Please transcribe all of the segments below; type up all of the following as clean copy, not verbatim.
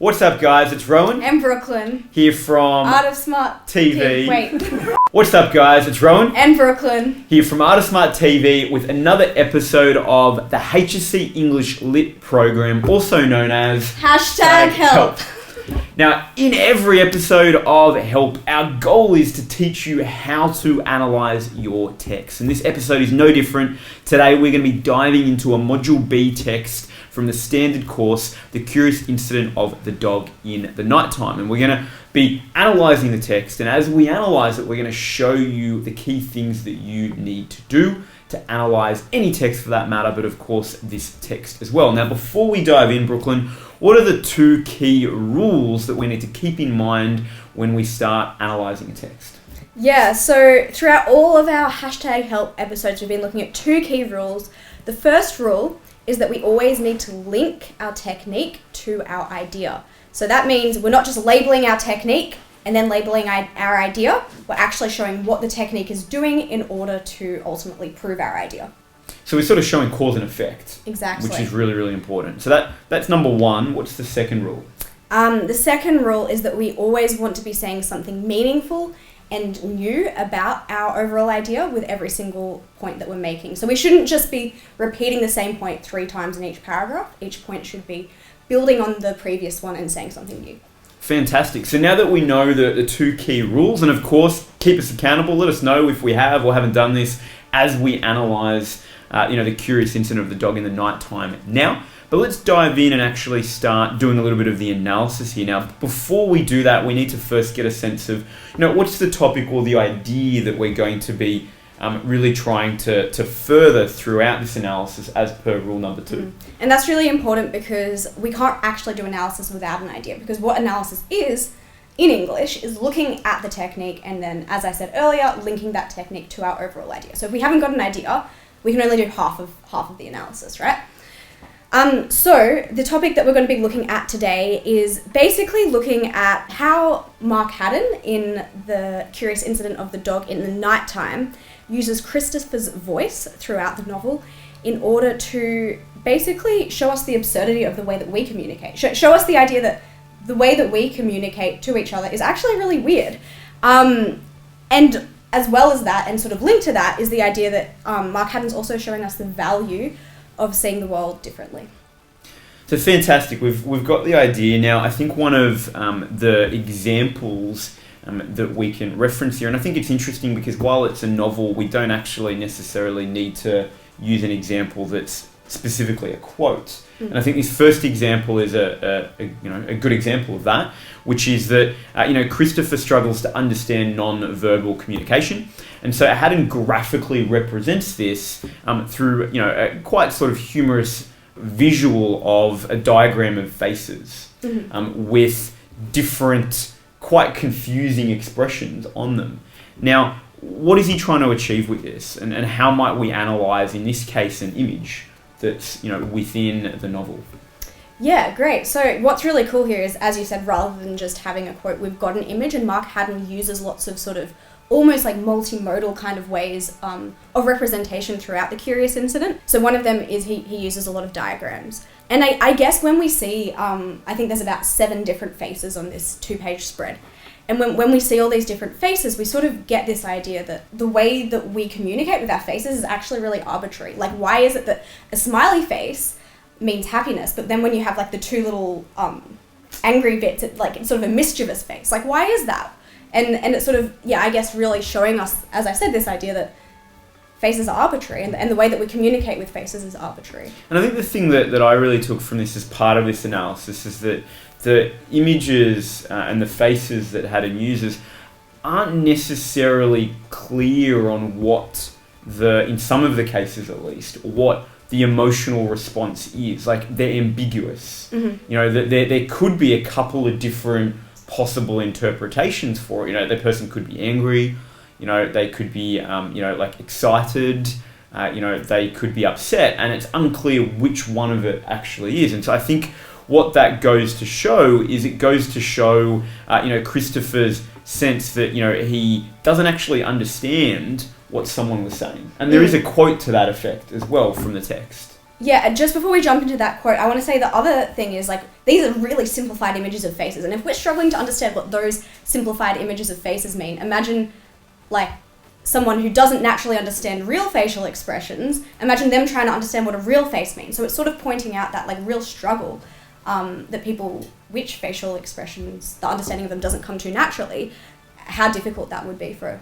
What's up, guys? It's Rowan and Brooklyn here from Art of Smart TV. Wait. What's up, guys? It's Rowan and Brooklyn here from Art of Smart TV with another episode of the HSC English Lit Program, also known as #help. Now, in every episode of Help, our goal is to teach you how to analyse your text. And this episode is no different. Today, we're going to be diving into a Module B text from the standard course, The Curious Incident of the Dog in the Nighttime. And we're going to be analysing the text. And as we analyse it, we're going to show you the key things that you need to do to analyse any text for that matter, but of course, this text as well. Now, before we dive in, Brooklyn, what are the two key rules that we need to keep in mind when we start analysing a text? Yeah, so throughout all of our #help episodes, we've been looking at two key rules. The first rule is that we always need to link our technique to our idea. So that means we're not just labeling our technique and then labeling our idea, we're actually showing what the technique is doing in order to ultimately prove our idea. So we're sort of showing cause and effect. Exactly. Which is really, really important. So that's number one. What's the second rule? The second rule is that we always want to be saying something meaningful and new about our overall idea with every single point that we're making. So we shouldn't just be repeating the same point 3 times in each paragraph. Each point should be building on the previous one and saying something new. Fantastic. So now that we know the two key rules, and of course, keep us accountable, let us know if we have or haven't done this as we analyse the curious incident of the dog in the nighttime now. But let's dive in and actually start doing a little bit of the analysis here. Now, before we do that, we need to first get a sense of, what's the topic or the idea that we're going to be really trying to further throughout this analysis as per rule number 2. And that's really important because we can't actually do analysis without an idea, because what analysis is, in English, is looking at the technique and then, as I said earlier, linking that technique to our overall idea. So if we haven't got an idea, we can only do half of the analysis, right? So the topic that we're going to be looking at today is basically looking at how Mark Haddon in The Curious Incident of the Dog in the Nighttime uses Christopher's voice throughout the novel in order to basically show us the absurdity of the way that we communicate. Show us the idea that the way that we communicate to each other is actually really weird. And as well as that, and sort of linked to that, is the idea that Mark Haddon's also showing us the value of seeing the world differently. So fantastic. We've got the idea now. I think one of the examples that we can reference here, and I think it's interesting because while it's a novel, we don't actually necessarily need to use an example that's specifically a quote. And I think this first example is a good example of that, which is that Christopher struggles to understand non-verbal communication, and so Haddon graphically represents this through a quite sort of humorous visual of a diagram of faces with different, quite confusing expressions on them. Now, what is he trying to achieve with this, and how might we analyse, in this case, an image that's within the novel? Yeah, great. So what's really cool here is, as you said, rather than just having a quote, we've got an image, and Mark Haddon uses lots of sort of almost like multimodal kind of ways of representation throughout the Curious Incident. So one of them is he uses a lot of diagrams. And I guess when we see, I think there's about 7 different faces on this 2-page spread. And when we see all these different faces, we sort of get this idea that the way that we communicate with our faces is actually really arbitrary. Like, why is it that a smiley face means happiness, but then when you have like the 2 little angry bits, it's sort of a mischievous face? Like, why is that? And it's sort of, I guess really showing us, as I said, this idea that faces are arbitrary and the way that we communicate with faces is arbitrary. And I think the thing that I really took from this as part of this analysis is that the images and the faces that Haddon uses aren't necessarily clear on what in some of the cases at least, what the emotional response is. Like, they're ambiguous. There could be a couple of different possible interpretations for it. The person could be angry, they could be, excited, they could be upset, and it's unclear which one of it actually is. And so I think what that goes to show is Christopher's sense that, he doesn't actually understand what someone was saying. And there is a quote to that effect as well from the text. Yeah, and just before we jump into that quote, I want to say the other thing is, like, these are really simplified images of faces. And if we're struggling to understand what those simplified images of faces mean, imagine, like, someone who doesn't naturally understand real facial expressions, imagine them trying to understand what a real face means. So it's sort of pointing out that, like, real struggle that people, which facial expressions, the understanding of them doesn't come to naturally, how difficult that would be for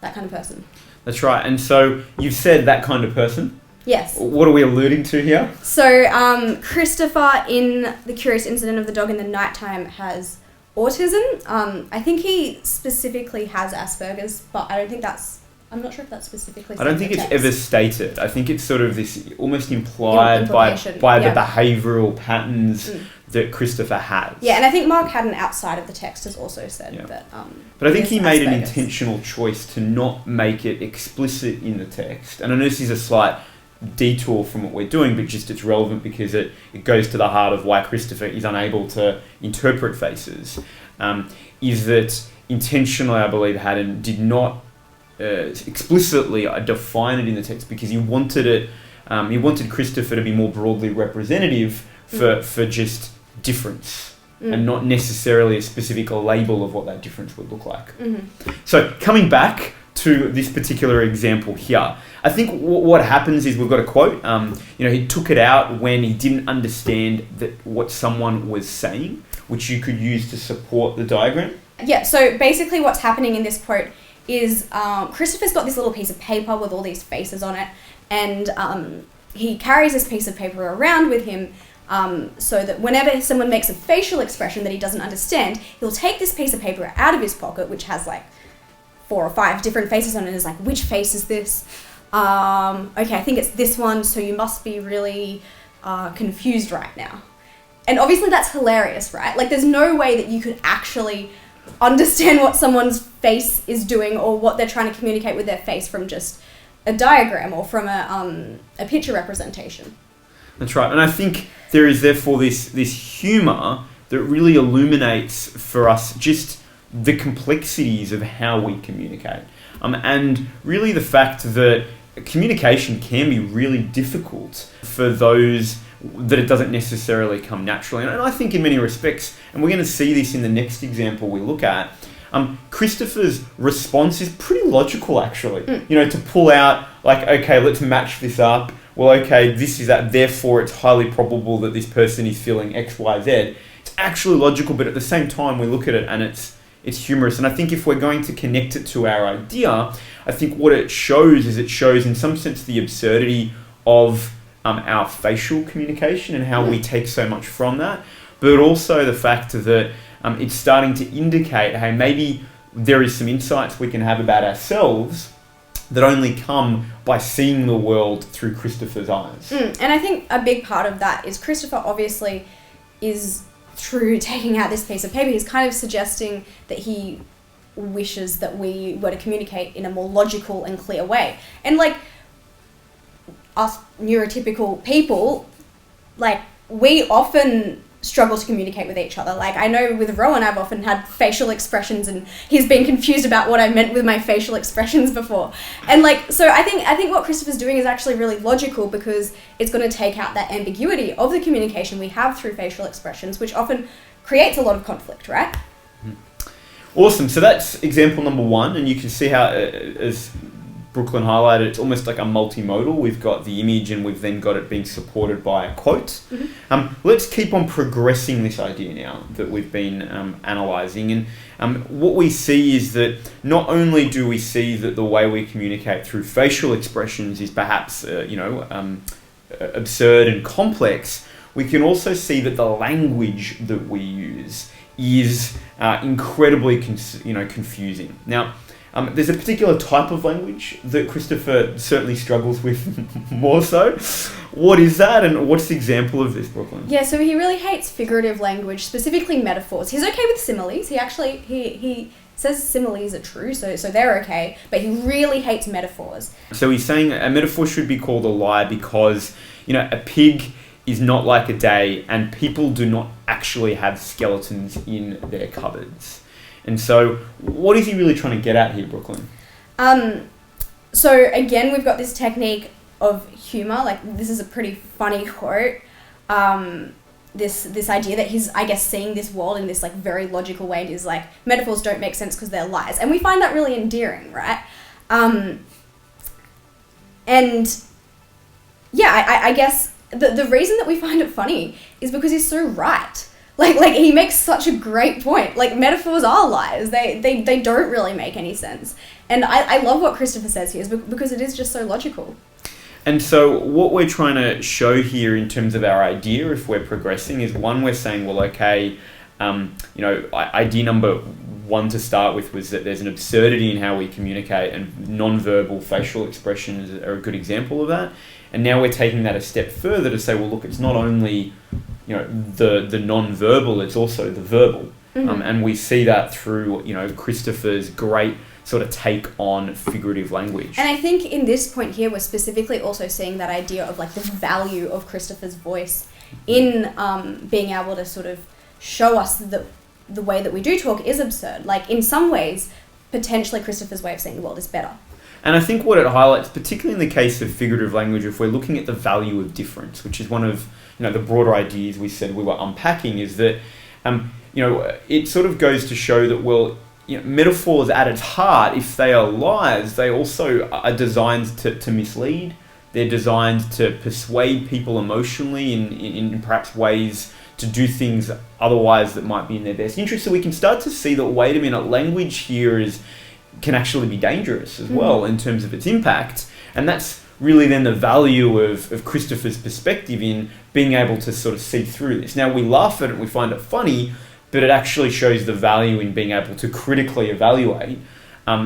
that kind of person. That's right. And so you've said that kind of person. Yes. What are we alluding to here? So Christopher in The Curious Incident of the Dog in the Nighttime has autism. I think he specifically has Asperger's, but I'm not sure if that's specifically. I don't think it's ever stated. I think it's sort of this almost implied by the behavioural patterns that Christopher has. Yeah, and I think Mark Haddon outside of the text has also said that. But I think he made an intentional choice to not make it explicit in the text. And I know this is a slight detour from what we're doing, but just it's relevant because it goes to the heart of why Christopher is unable to interpret faces. Is that intentionally, I believe, Haddon did not explicitly define it in the text because he wanted it. He wanted Christopher to be more broadly representative for just difference and not necessarily a specific label of what that difference would look like. So coming back to this particular example here, I think what happens is we've got a quote. He took it out when he didn't understand what someone was saying, which you could use to support the diagram. Yeah, so basically what's happening in this quote is Christopher's got this little piece of paper with all these faces on it, and he carries this piece of paper around with him so that whenever someone makes a facial expression that he doesn't understand, he'll take this piece of paper out of his pocket, which has like 4 or 5 different faces on it, and is like, which face is this? Okay, I think it's this one, so you must be really confused right now. And obviously that's hilarious, right? Like, there's no way that you could actually understand what someone's face is doing or what they're trying to communicate with their face from just a diagram or from a picture representation. That's right. And I think there is therefore this humour that really illuminates for us just the complexities of how we communicate. And really the fact that communication can be really difficult for those that it doesn't necessarily come naturally. And I think in many respects, and we're going to see this in the next example we look at, Christopher's response is pretty logical, actually. To pull out, like, okay, let's match this up. Well, okay, this is that, therefore it's highly probable that this person is feeling X, Y, Z. It's actually logical, but at the same time, we look at it and it's humorous. And I think if we're going to connect it to our idea, I think what it shows is in some sense the absurdity of our facial communication and how we take so much from that, but also the fact that it's starting to indicate, hey, maybe there is some insights we can have about ourselves that only come by seeing the world through Christopher's eyes. And I think a big part of that is Christopher obviously is, through taking out this piece of paper, he's kind of suggesting that he wishes that we were to communicate in a more logical and clear way. And like us neurotypical people, like, we often struggle to communicate with each other. Like, I know with Rowan, I've often had facial expressions and he's been confused about what I meant with my facial expressions before. And like, so I think what Christopher's doing is actually really logical because it's going to take out that ambiguity of the communication we have through facial expressions, which often creates a lot of conflict, right? Awesome. So that's example number 1, and you can see how, as Brooklyn highlighted, it's almost like a multimodal. We've got the image and we've then got it being supported by a quote. Let's keep on progressing this idea now that we've been analysing. And what we see is that not only do we see that the way we communicate through facial expressions is perhaps, absurd and complex, we can also see that the language that we use is incredibly confusing. Now, there's a particular type of language that Christopher certainly struggles with more so. What is that, and what's the example of this, Brooklyn? Yeah, so he really hates figurative language, specifically metaphors. He's okay with similes. He says similes are true, so they're okay, but he really hates metaphors. So he's saying a metaphor should be called a lie because, a pig is not like a day, and people do not actually have skeletons in their cupboards. And so what is he really trying to get at here, Brooklyn? So again, we've got this technique of humor. Like, this is a pretty funny quote. This idea that he's, I guess, seeing this world in this like very logical way, and is like, metaphors don't make sense because they're lies, and we find that really endearing, right? And yeah, I guess the reason that we find it funny is because he's so right. Like he makes such a great point. Like, metaphors are lies. They don't really make any sense. And I love what Christopher says here, because it is just so logical. And so what we're trying to show here in terms of our idea, if we're progressing, is one, we're saying, well, okay, idea number one to start with was that there's an absurdity in how we communicate, and non-verbal facial expressions are a good example of that. And now we're taking that a step further to say, well, look, it's not only the non-verbal, it's also the verbal. Mm-hmm. And we see that through Christopher's great sort of take on figurative language. And I think in this point here, we're specifically also seeing that idea of like the value of Christopher's voice in being able to sort of show us that the way that we do talk is absurd. Like, in some ways, potentially Christopher's way of seeing the world is better. And I think what it highlights, particularly in the case of figurative language, if we're looking at the value of difference, which is one of the broader ideas we said we were unpacking, is that it sort of goes to show that, well, metaphors at its heart, if they are lies, they also are designed to mislead. They're designed to persuade people emotionally in perhaps ways to do things otherwise that might be in their best interest. So we can start to see that, wait a minute, language here can actually be dangerous as well in terms of its impact. And that's really then the value of Christopher's perspective in being able to sort of see through this. Now, we laugh at it, we find it funny, but it actually shows the value in being able to critically evaluate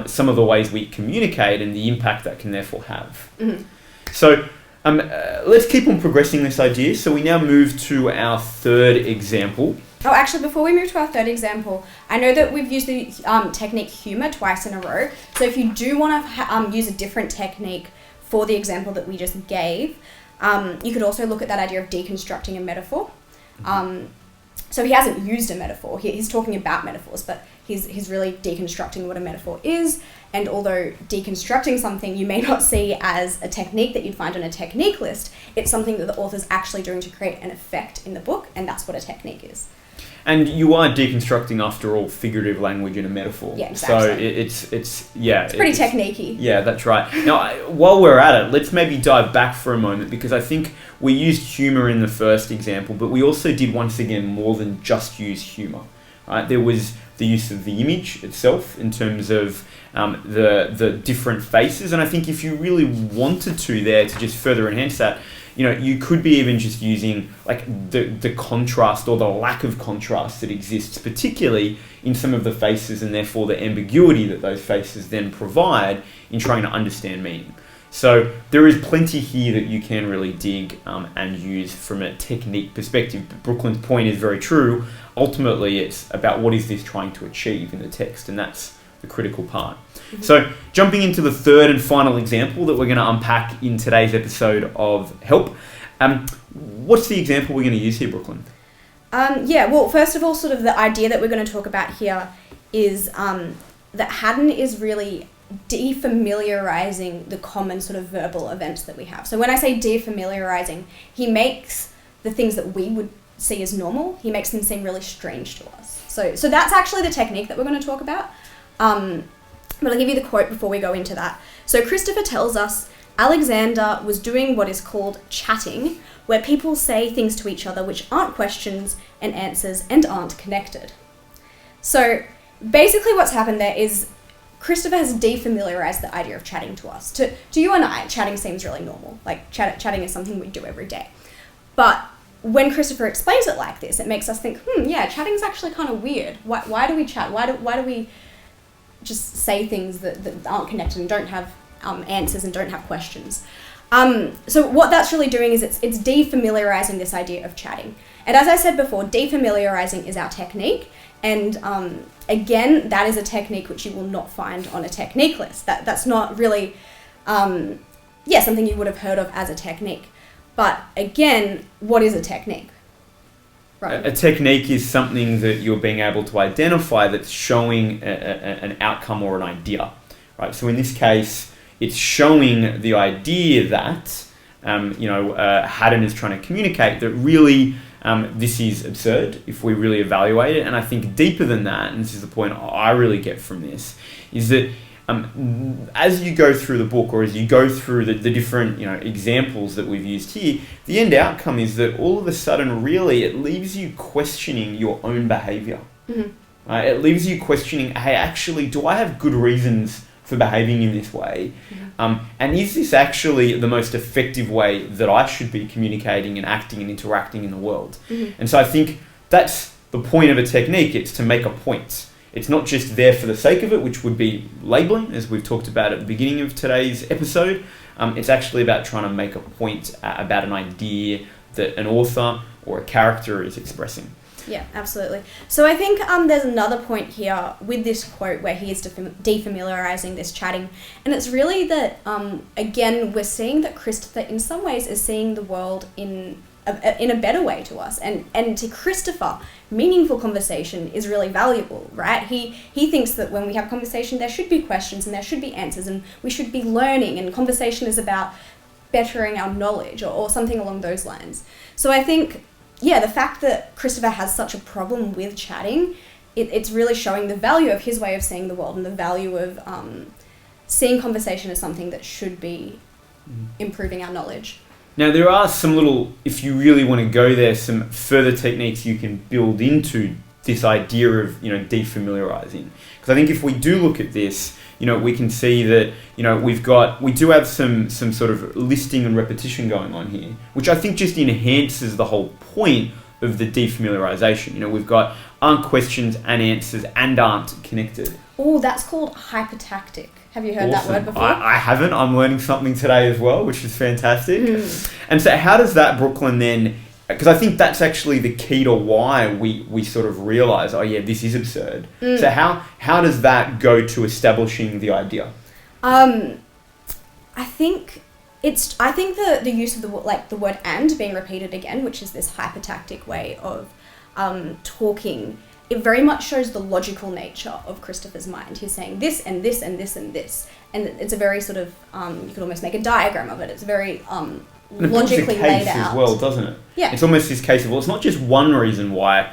some of the ways we communicate and the impact that can therefore have. Mm-hmm. So let's keep on progressing this idea. So we now move to our third example. Oh, actually, before we move to our third example, I know that we've used the technique humour twice in a row. So if you do want to use a different technique for the example that we just gave, you could also look at that idea of deconstructing a metaphor. So he hasn't used a metaphor. He's talking about metaphors, but he's really deconstructing what a metaphor is. And although deconstructing something you may not see as a technique that you'd find on a technique list, it's something that the author's actually doing to create an effect in the book, and that's what a technique is. And you are deconstructing, after all, figurative language in a metaphor. Yeah, exactly. So it's pretty technique-y. Yeah, that's right. Now, while we're at it, let's maybe dive back for a moment, because I think we used humour in the first example, but we also did once again more than just use humour. Right? There was the use of the image itself in terms of the different faces, and I think if you really wanted to just further enhance that, you could be even just using like the contrast or the lack of contrast that exists, particularly in some of the faces, and therefore the ambiguity that those faces then provide in trying to understand meaning. So there is plenty here that you can really dig and use from a technique perspective. But Brooklyn's point is very true. Ultimately, it's about what is this trying to achieve in the text, and that's the critical part. Mm-hmm. So jumping into the third and final example that we're going to unpack in today's episode of Help. What's the example we're going to use here, Brooklyn? Well, first of all, sort of the idea that we're going to talk about here is that Haddon is really defamiliarizing the common sort of verbal events that we have. So when I say defamiliarizing, he makes the things that we would see as normal, he makes them seem really strange to us. So that's actually the technique that we're going to talk about. But I'll give you the quote before we go into that. So Christopher tells us, Alexander was doing what is called chatting, where people say things to each other which aren't questions and answers and aren't connected. So basically what's happened there is Christopher has defamiliarized the idea of chatting to us. To you and I, chatting seems really normal. Like chatting is something we do every day. But when Christopher explains it like this, it makes us think, chatting's actually kind of weird. Why do we chat? Why do we just say things that aren't connected and don't have answers and don't have questions? So what that's really doing is it's defamiliarizing this idea of chatting. And as I said before, defamiliarizing is our technique. And again, that is a technique which you will not find on a technique list. That's not really something you would have heard of as a technique. But again, what is a technique? Right. A technique is something that you're being able to identify that's showing an outcome or an idea. Right. So in this case, it's showing the idea that Haddon is trying to communicate that really this is absurd if we really evaluate it. And I think deeper than that, and this is the point I really get from this, is that as you go through the book, or as you go through the different examples that we've used here, the end outcome is that all of a sudden really it leaves you questioning your own behaviour. Mm-hmm. It leaves you questioning, hey, actually, do I have good reasons for behaving in this way? Mm-hmm. And is this actually the most effective way that I should be communicating and acting and interacting in the world? Mm-hmm. And so I think that's the point of a technique. It's to make a point. It's not just there for the sake of it, which would be labeling, as we've talked about at the beginning of today's episode. It's actually about trying to make a point about an idea that an author or a character is expressing. Yeah, absolutely. So I think there's another point here with this quote where he is defamiliarizing this chatting. And it's really that, again, we're seeing that Christopher in some ways is seeing the world in a better way to us. And to Christopher, meaningful conversation is really valuable, right? He thinks that when we have conversation, there should be questions and there should be answers and we should be learning, and conversation is about bettering our knowledge or something along those lines. So I think, yeah, the fact that Christopher has such a problem with chatting, it's really showing the value of his way of seeing the world and the value of seeing conversation as something that should be improving our knowledge. Now, there are some little, if you really want to go there, some further techniques you can build into this idea of, defamiliarizing. Because I think if we do look at this, we can see that, we do have some sort of listing and repetition going on here, which I think just enhances the whole point of the defamiliarization. We've got aren't questions and answers and aren't connected. Oh, that's called hypertactic. Have you heard that word before? I haven't. I'm learning something today as well, which is fantastic. And so how does that, Brooklyn, then... Because I think that's actually the key to why we sort of realise, oh yeah, this is absurd. So how does that go to establishing the idea? I think the use of the word "and" being repeated again, which is this hypertactic way of talking, it very much shows the logical nature of Christopher's mind. He's saying this and this and this and this, and it's a very sort of you could almost make a diagram of it. It's very logically laid out as well, doesn't it? Yeah. It's almost this case of, well, it's not just one reason why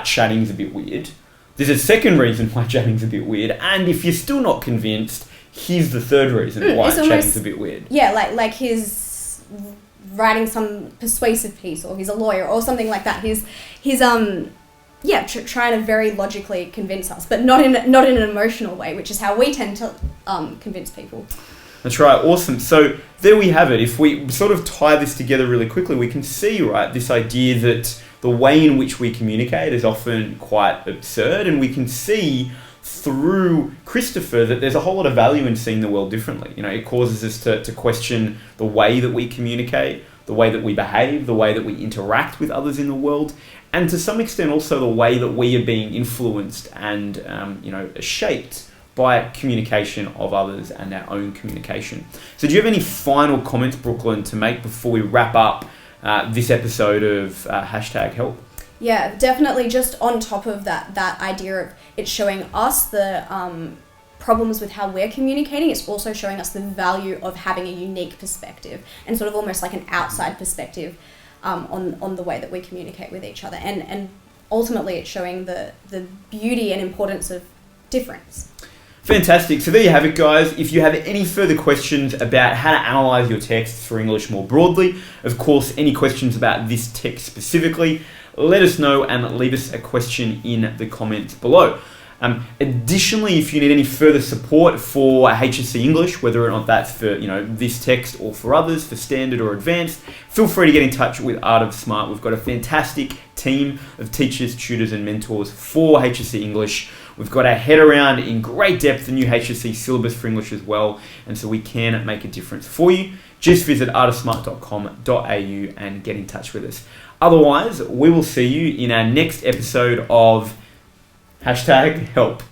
chatting's a bit weird. There's a second reason why chatting's a bit weird, and if you're still not convinced, here's the third reason why chatting's a bit weird. Yeah, like he's writing some persuasive piece, or he's a lawyer, or something like that. He's trying to very logically convince us, but not in an emotional way, which is how we tend to convince people. That's right, awesome. So there we have it. If we sort of tie this together really quickly, we can see, right, this idea that the way in which we communicate is often quite absurd, and we can see through Christopher that there's a whole lot of value in seeing the world differently. It causes us to question the way that we communicate, the way that we behave, the way that we interact with others in the world, and to some extent also the way that we are being influenced and shaped by communication of others and our own communication. So do you have any final comments, Brooklyn, to make before we wrap up this episode of #help? Yeah, definitely. Just on top of that idea of it showing us the problems with how we're communicating, it's also showing us the value of having a unique perspective and sort of almost like an outside perspective on the way that we communicate with each other. And ultimately it's showing the beauty and importance of difference. Fantastic. So there you have it, guys. If you have any further questions about how to analyse your texts for English more broadly, of course, any questions about this text specifically, let us know and leave us a question in the comments below. Additionally, if you need any further support for HSC English, whether or not that's for this text or for others, for standard or advanced, feel free to get in touch with Art of Smart. We've got a fantastic team of teachers, tutors and mentors for HSC English. We've got our head around in great depth the new HSC syllabus for English as well, and so we can make a difference for you. Just visit artofsmart.com.au and get in touch with us. Otherwise, we will see you in our next episode of #help.